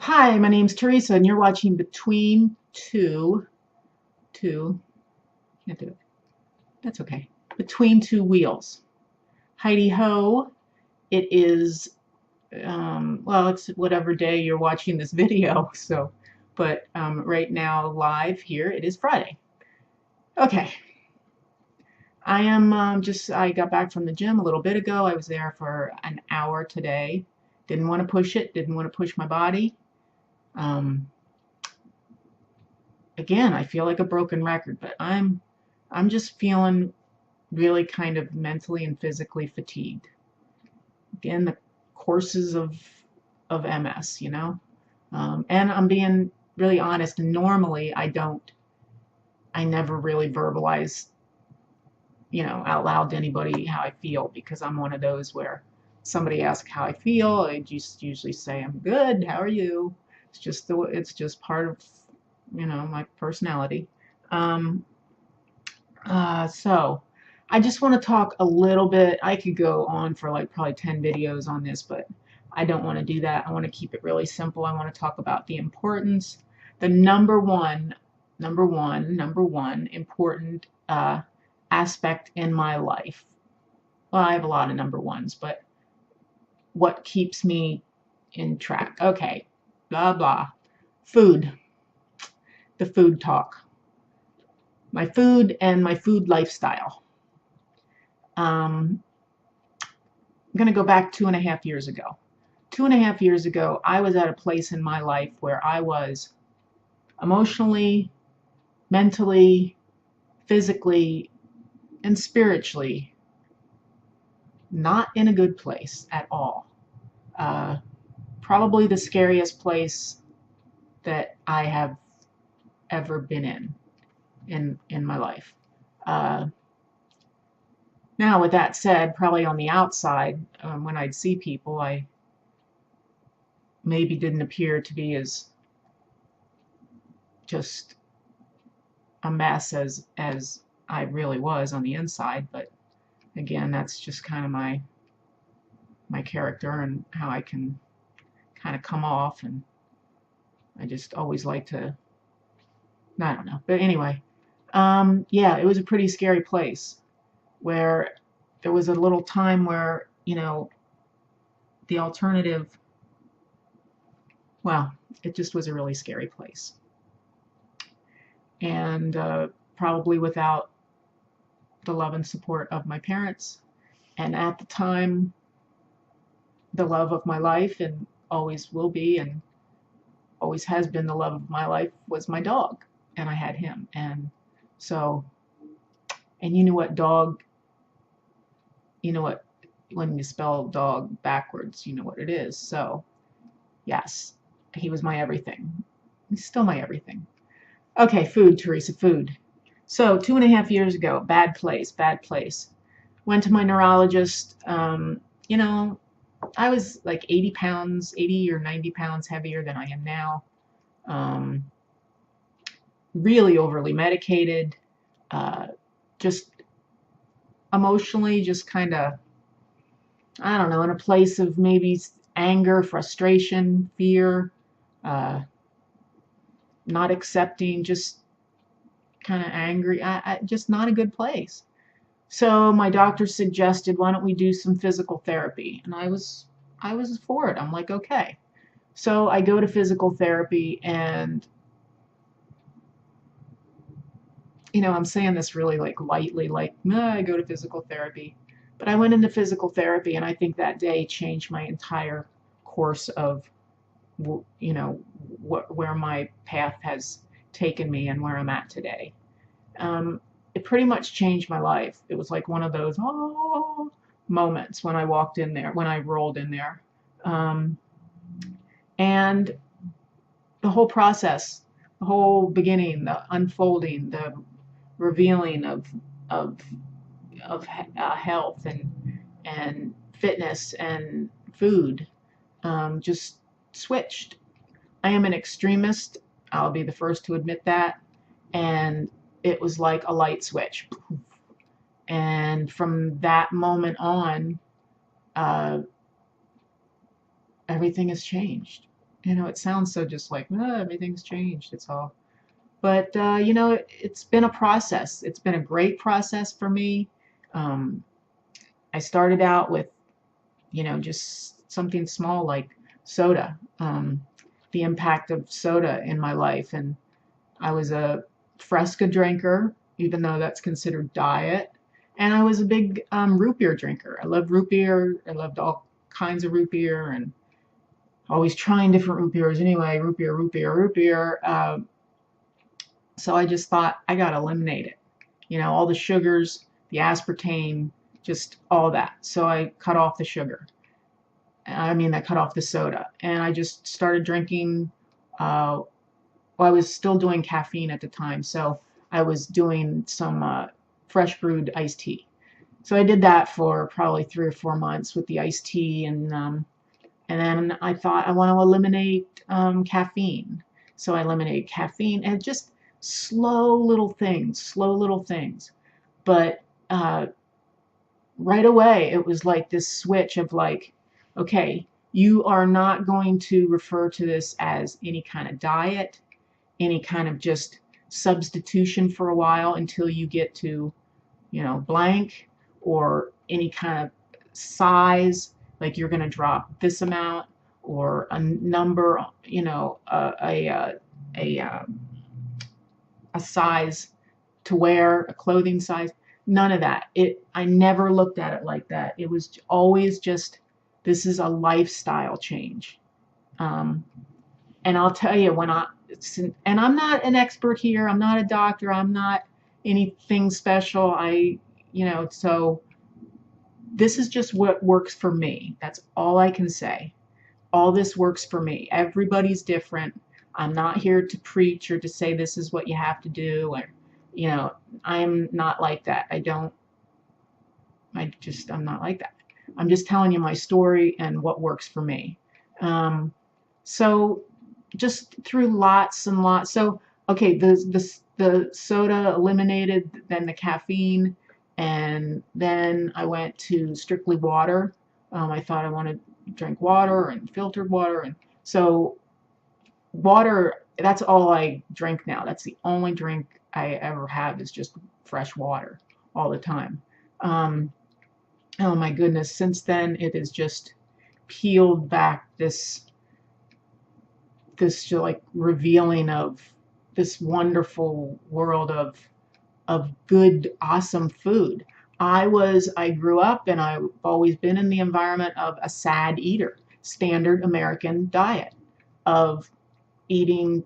Hi, my name's Teresa, and you're watching Between Two, can't do it. That's okay. Between Two Wheels. Heidi ho, it is, well, it's whatever day you're watching this video, so, but right now, live here, it is Friday. Okay, I got back from the gym a little bit ago. I was there for an hour today. Didn't want to push it, didn't want to push my body. Um, Again, I feel like a broken record, but I'm just feeling really kind of mentally and physically fatigued. Again, the courses of MS, and I'm being really honest. Normally, I never really verbalize, out loud to anybody how I feel because I'm one of those where somebody asks how I feel, I just usually say I'm good. How are you? It's just part of my personality. Um, so I just want to talk a little bit. I could go on for like probably 10 videos on this, but I don't want to do that. I want to keep it really simple. I want to talk about the importance, the number one important aspect in my life. Well, I have a lot of number ones, but what keeps me in track? Okay, blah, blah. Food, the food talk. My food and my food lifestyle. Um, I'm going to go back 2.5 years ago. 2.5 years ago, I was at a place in my life where I was emotionally, mentally, physically, and spiritually not in a good place at all. Uh, Probably the scariest place that I have ever been in my life. Uh, Now, with that said, probably on the outside, when I'd see people, I maybe didn't appear to be as just a mess as I really was on the inside. But again, that's just kind of my character and how I can kind of come off, and I just always like to, I don't know. But anyway, yeah, it was a pretty scary place where there was a little time where, the alternative, well, it just was a really scary place. And probably without the love and support of my parents. And at the time, the love of my life, and always will be, and always has been the love of my life, was my dog. And I had him. And so, and you know what, dog, you know what, when you spell dog backwards, you know what it is. So, yes, he was my everything. He's still my everything. Okay, food, Teresa, food. So, 2.5 years ago, bad place, bad place. Went to my neurologist. You know, I was like 80 pounds, 80 or 90 pounds heavier than I am now. Um, really overly medicated. Uh, just emotionally, just kind of, I don't know, in a place of maybe anger, frustration, fear, uh, not accepting, just kind of angry. Just not a good place. So my doctor suggested, why don't we do some physical therapy? And I was for it. I'm like, okay. So I go to physical therapy, and I'm saying this really like lightly, like, nah, I go to physical therapy. But I went into physical therapy, and I think that day changed my entire course of, where my path has taken me and where I'm at today. It pretty much changed my life. It was like one of those moments when I walked in there, when I rolled in there. Um, and the whole process, the whole beginning, the unfolding, the revealing of health and fitness and food, just switched. I am an extremist. I'll be the first to admit that. And it was like a light switch. And from that moment on, uh, everything has changed. it sounds so just like, everything's changed. It's all. But, it's been a process. It's been a great process for me. Um, I started out with, just something small like soda, the impact of soda in my life. And I was a Fresca drinker, even though that's considered diet. And I was a big root beer drinker. I loved root beer. I loved all kinds of root beer and always trying different root beers anyway, root beer, root beer, root beer. So I just thought I got to eliminate it. All the sugars, the aspartame, just all that. So I cut off the sugar. I cut off the soda. And I just started drinking. Well, I was still doing caffeine at the time. So I was doing some fresh brewed iced tea. So I did that for probably 3 or 4 months with the iced tea. And then I thought I want to eliminate caffeine. So I eliminated caffeine and just slow little things. But right away, it was like this switch of like, okay, you are not going to refer to this as any kind of diet, any kind of just substitution for a while until you get to, blank, or any kind of size, like you're going to drop this amount or a number, a size to wear, a clothing size. None of that. I never looked at it like that. It was always just, this is a lifestyle change. And I'll tell you, and I'm not an expert here. I'm not a doctor. I'm not anything special. So this is just what works for me. That's all I can say. All this works for me. Everybody's different. I'm not here to preach or to say this is what you have to do. Or, I'm not like that. I'm not like that. I'm just telling you my story and what works for me. So just through lots and lots. So, okay, the soda eliminated, then the caffeine, and then I went to strictly water. I thought I wanted to drink water and filtered water. And so water, that's all I drink now. That's the only drink I ever have is just fresh water all the time. Oh my goodness, since then it has just peeled back this like revealing of this wonderful world of good, awesome food. I grew up and I've always been in the environment of a sad eater, standard American diet of eating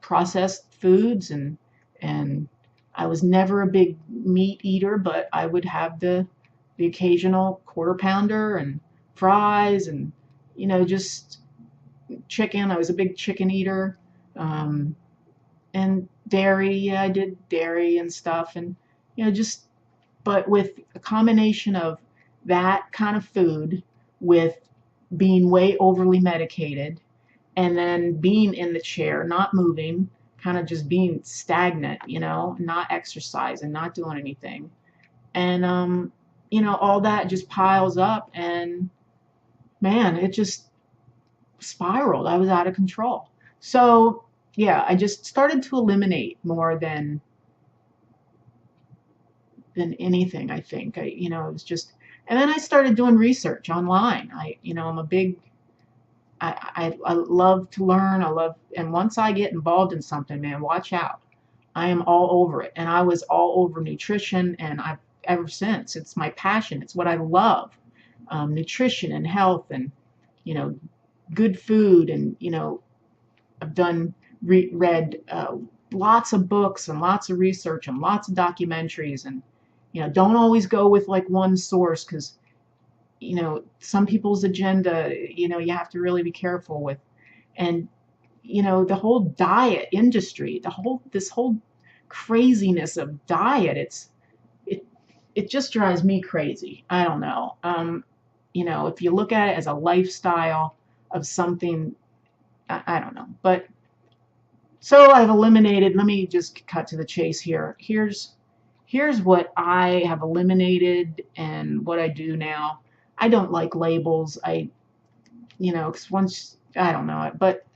processed foods, and I was never a big meat eater, but I would have the occasional quarter pounder and fries and just chicken. I was a big chicken eater. And dairy, yeah, I did dairy and stuff, and but with a combination of that kind of food with being way overly medicated, and then being in the chair, not moving, kind of just being stagnant, not exercising, not doing anything. And, all that just piles up, and man, it just spiraled. I was out of control. So, yeah, I just started to eliminate more than anything, I think. It was just, and then I started doing research online. I'm a big, I love to learn. And once I get involved in something, man, watch out. I am all over it. And I was all over nutrition, and I've ever since. It's my passion. It's what I love. Nutrition and health and, good food. And, I've read lots of books and lots of research and lots of documentaries. And, don't always go with like one source, because some people's agenda, you have to really be careful with. And the whole diet industry, this whole craziness of diet, it just drives me crazy. I don't know. If you look at it as a lifestyle of something, I don't know. But so I've eliminated, let me just cut to the chase here. Here's what I have eliminated and what I do now. I don't like labels. 'Cause once I don't know it, but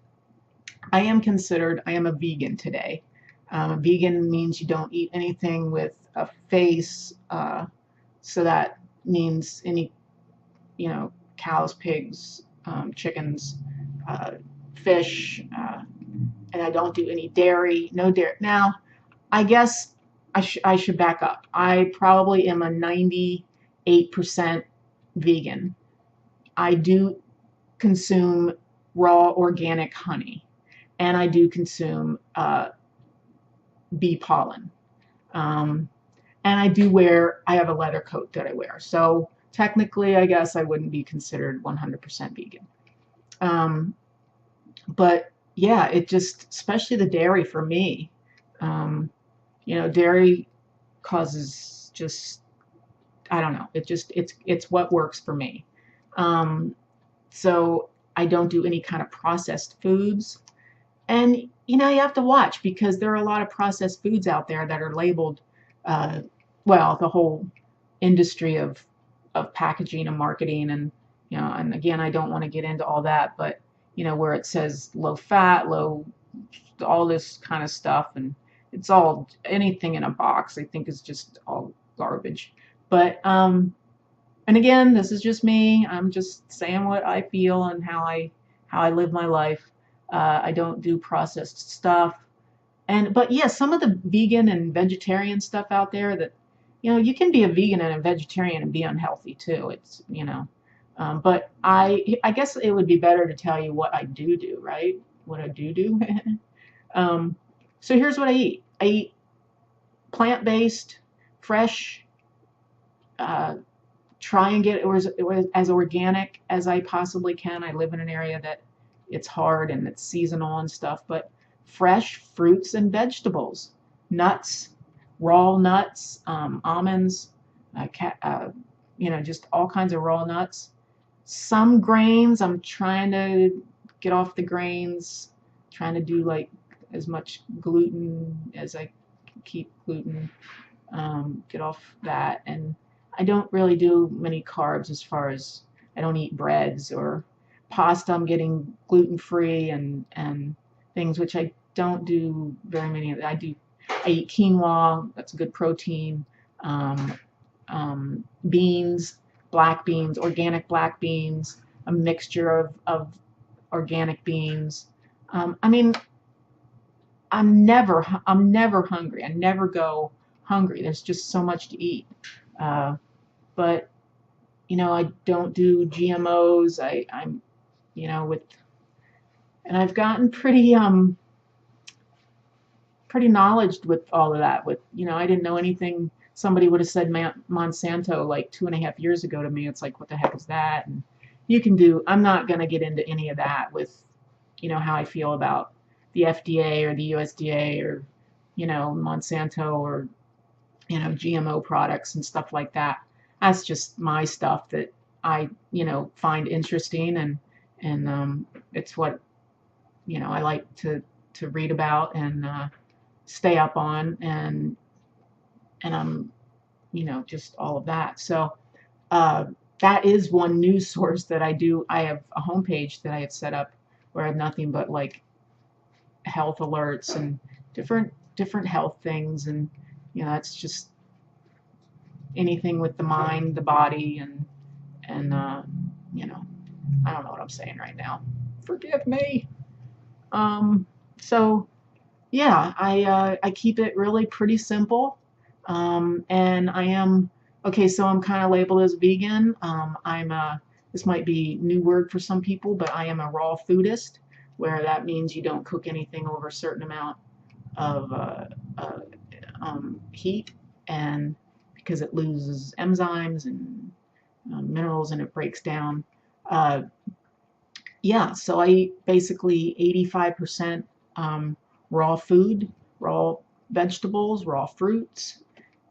I am a vegan today. Vegan means you don't eat anything with a face, so that means any, cows, pigs, chickens, uh, fish, and I don't do any dairy, no dairy. Now, I guess I should back up. I probably am a 98% vegan. I do consume raw organic honey, and I do consume bee pollen. Um, and I have a leather coat that I wear. So technically, I guess I wouldn't be considered 100% vegan. Um, but yeah, it just, especially the dairy for me, um, dairy causes just, I don't know, it's what works for me. Um, so I don't do any kind of processed foods. And you have to watch because there are a lot of processed foods out there that are labeled, uh, well, the whole industry of packaging and marketing, and and again, I don't want to get into all that, but where it says low fat, low, all this kind of stuff, and it's all anything in a box. I think is just all garbage. But and again, this is just me. I'm just saying what I feel and how I live my life. I don't do processed stuff. And but yeah, some of the vegan and vegetarian stuff out there that you can be a vegan and a vegetarian and be unhealthy too. It's but I guess it would be better to tell you what I do, right? What I do. um, so here's what I eat. I eat plant-based, fresh. Uh, Try and get it as organic as I possibly can. I live in an area that it's hard and it's seasonal and stuff, but fresh fruits and vegetables, nuts, raw nuts, almonds, just all kinds of raw nuts. Some grains, I'm trying to get off the grains, trying to do like as much gluten as I can keep gluten, get off that. And I don't really do many carbs as far as I don't eat breads or pasta. I'm getting gluten free and things which I don't do very many of. I eat quinoa. That's a good protein. Um, Beans, black beans, organic black beans, a mixture of organic beans. I mean, I'm never hungry. I never go hungry. There's just so much to eat. But I don't do GMOs. I'm with, and I've gotten pretty knowledge with all of that. With I didn't know anything. Somebody would have said Monsanto like 2.5 years ago to me. It's like, what the heck is that? And I'm not going to get into any of that with how I feel about the FDA or the USDA or Monsanto or GMO products and stuff like that. That's just my stuff that I find interesting, and it's what I like to read about and stay up on, and I'm just all of that. So that is one news source that I do. I have a homepage that I have set up where I have nothing but like health alerts and different health things, and it's just anything with the mind, the body, and I don't know what I'm saying right now. Forgive me. So yeah, I keep it really pretty simple, and I am okay. So I'm kind of labeled as vegan. This might be a new word for some people, but I am a raw foodist, where that means you don't cook anything over a certain amount of uh, heat, and because it loses enzymes and minerals and it breaks down. Uh, yeah, so I eat basically 85% raw food, raw vegetables, raw fruits,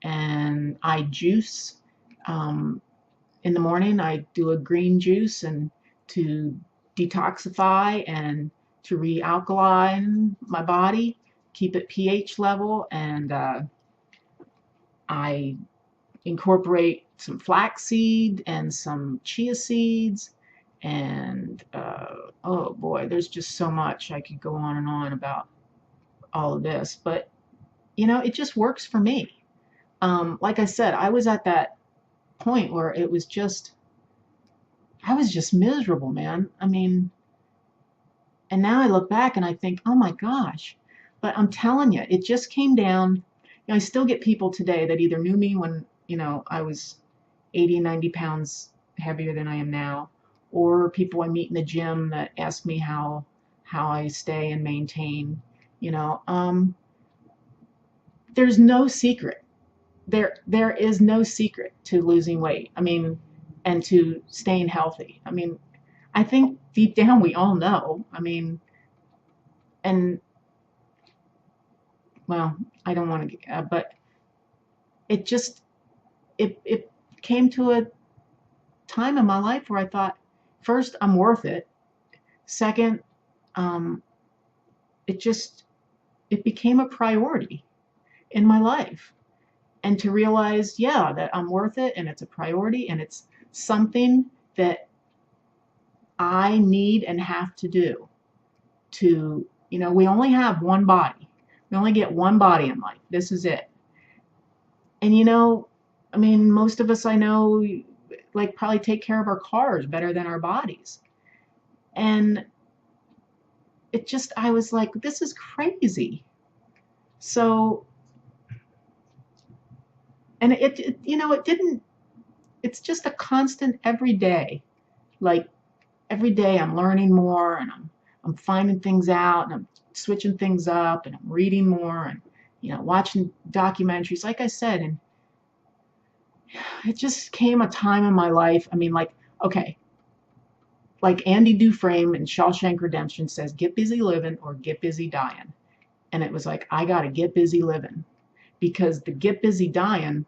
and I juice. Um, in the morning, I do a green juice and to detoxify and to realkaline my body, keep it pH level, and I incorporate some flaxseed and some chia seeds And oh boy, there's just so much. I could go on and on about all of this, but it just works for me. Like I said, I was at that point where I was just miserable, man. I mean, and now I look back and I think, oh my gosh. But I'm telling you, it just came down. I still get people today that either knew me when, I was 80, 90 pounds heavier than I am now, or people I meet in the gym that ask me how I stay and maintain. You know, um, there's no secret. There is no secret to losing weight. I mean, and to staying healthy. I mean, I think deep down we all know. I mean, and well, I don't want to, but it just it came to a time in my life where I thought, first, I'm worth it. Second, um, it just it became a priority in my life, and to realize, yeah, that I'm worth it, and it's a priority, and it's something that I need and have to do to, we only have one body. We only get one body in life. This is it. And I mean, most of us I know like probably take care of our cars better than our bodies. And I was like, this is crazy. So, and it didn't, it's just a constant every day. Like every day I'm learning more, and I'm finding things out, and I'm switching things up, and I'm reading more, and watching documentaries, like I said. And it just came a time in my life. I mean, like, okay, like Andy Dufresne in Shawshank Redemption says, get busy living or get busy dying. And it was like, I got to get busy living, because the get busy dying,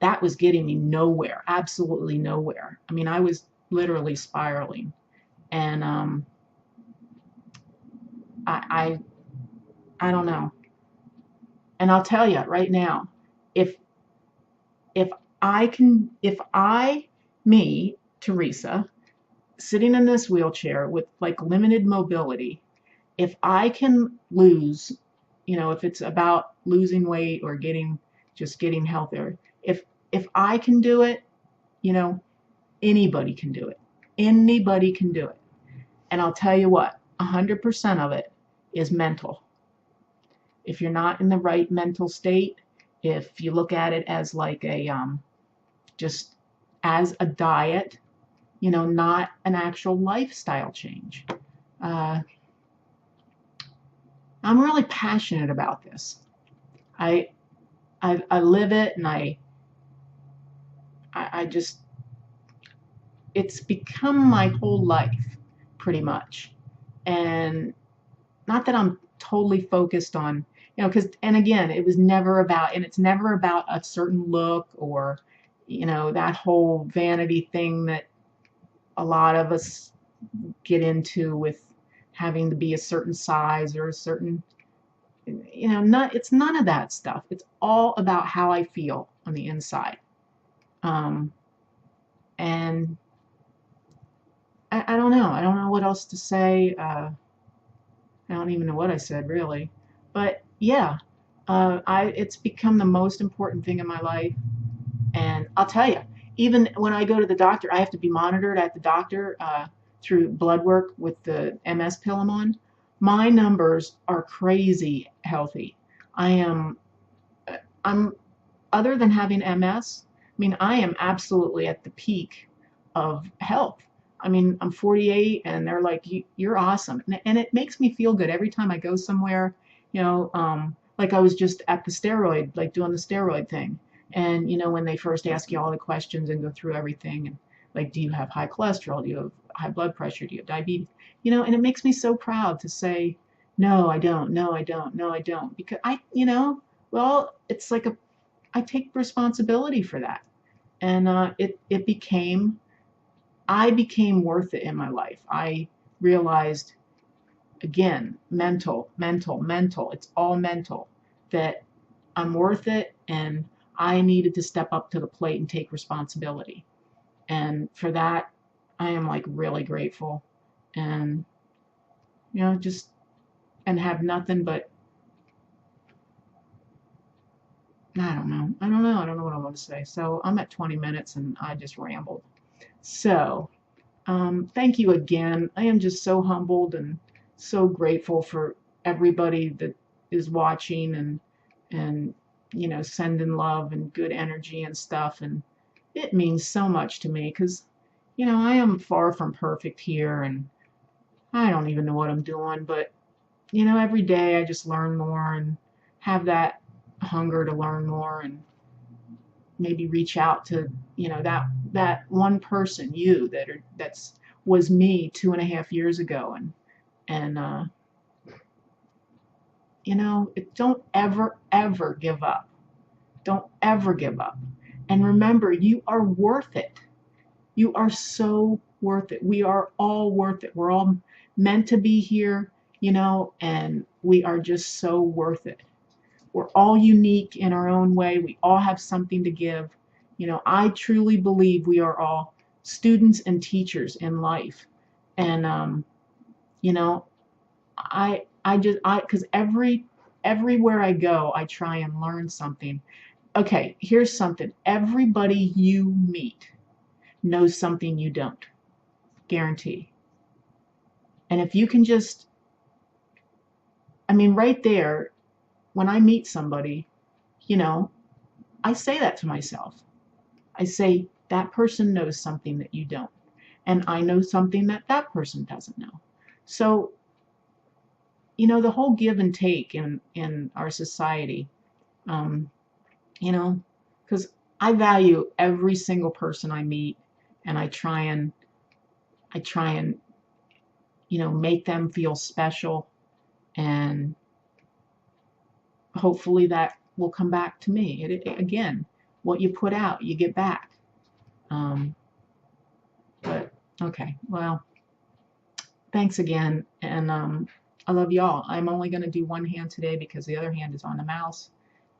that was getting me nowhere, absolutely nowhere. I mean, I was literally spiraling. And I, I don't know. And I'll tell you right now, if if me, Teresa, sitting in this wheelchair with like limited mobility, if I can lose, if it's about losing weight or getting healthier, if I can do it, you know, anybody can do it. Anybody can do it. And I'll tell you what, 100% of it is mental. If you're not in the right mental state, if you look at it as like just as a diet, not an actual lifestyle change. Uh, I'm really passionate about this. I, I live it, and I just, it's become my whole life pretty much. And not that I'm totally focused on, because, and again, it was never about, and it's never about a certain look or, that whole vanity thing that a lot of us get into with having to be a certain size or a certain, it's none of that stuff. It's all about how I feel on the inside. Um, and I don't know. I don't know what else to say. I don't even know what I said really. But yeah, it's become the most important thing in my life. And I'll tell you, even when I go to the doctor, I have to be monitored at the doctor through blood work with the MS pill I'm on. My numbers are crazy healthy. I am, I'm, other than having MS, I mean, I am absolutely at the peak of health. I mean, I'm 48, and they're like, "You're awesome," and it makes me feel good every time I go somewhere. Like I was just at the steroid, like doing the steroid thing, and when they first ask you all the questions and go through everything, and like, do you have high cholesterol? Do you have high blood pressure? Do you have diabetes? And it makes me so proud to say, no, I don't. No, I don't. No, I don't. Because well, it's like I take responsibility for that, and I became worth it in my life. I realized, again, mental, mental, mental. It's all mental, that I'm worth it, and I needed to step up to the plate and take responsibility. And for that, I am like really grateful, and you know, just and have nothing but I don't know what I want to say. So I'm at 20 minutes and I just rambled. So thank you again. I am just so humbled and so grateful for everybody that is watching, and you know, sending love and good energy and stuff. And it means so much to me because you know, I am far from perfect here, and I don't even know what I'm doing, but you know, every day I just learn more and have that hunger to learn more, and maybe reach out to, you know, that one person, you that's was me 2.5 years ago. And you know, don't ever give up. Don't ever give up. And remember, you are worth it. You are so worth it. We are all worth it. We're all meant to be here, you know, and we are just so worth it. We're all unique in our own way. We all have something to give. You know, I truly believe we are all students and teachers in life. And you know, because everywhere I go, I try and learn something. Okay, here's something. Everybody you meet knows something you don't. Guarantee. And if you can just, I mean, right there, when I meet somebody, you know, I say that to myself. I say, that person knows something that you don't. And I know something that that person doesn't know. So, you know, the whole give and take in our society, um, you know, because I value every single person I meet, and I try and, you know, make them feel special, and hopefully that will come back to me. Again, what you put out, you get back. Um, but okay, well, thanks again, and I love y'all. I'm only going to do one hand today because the other hand is on the mouse,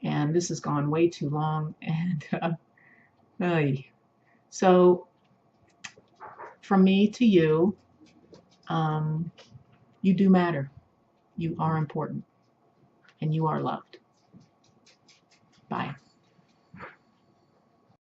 and this has gone way too long. And so from me to you, um, you do matter. You are important, and you are loved. Bye.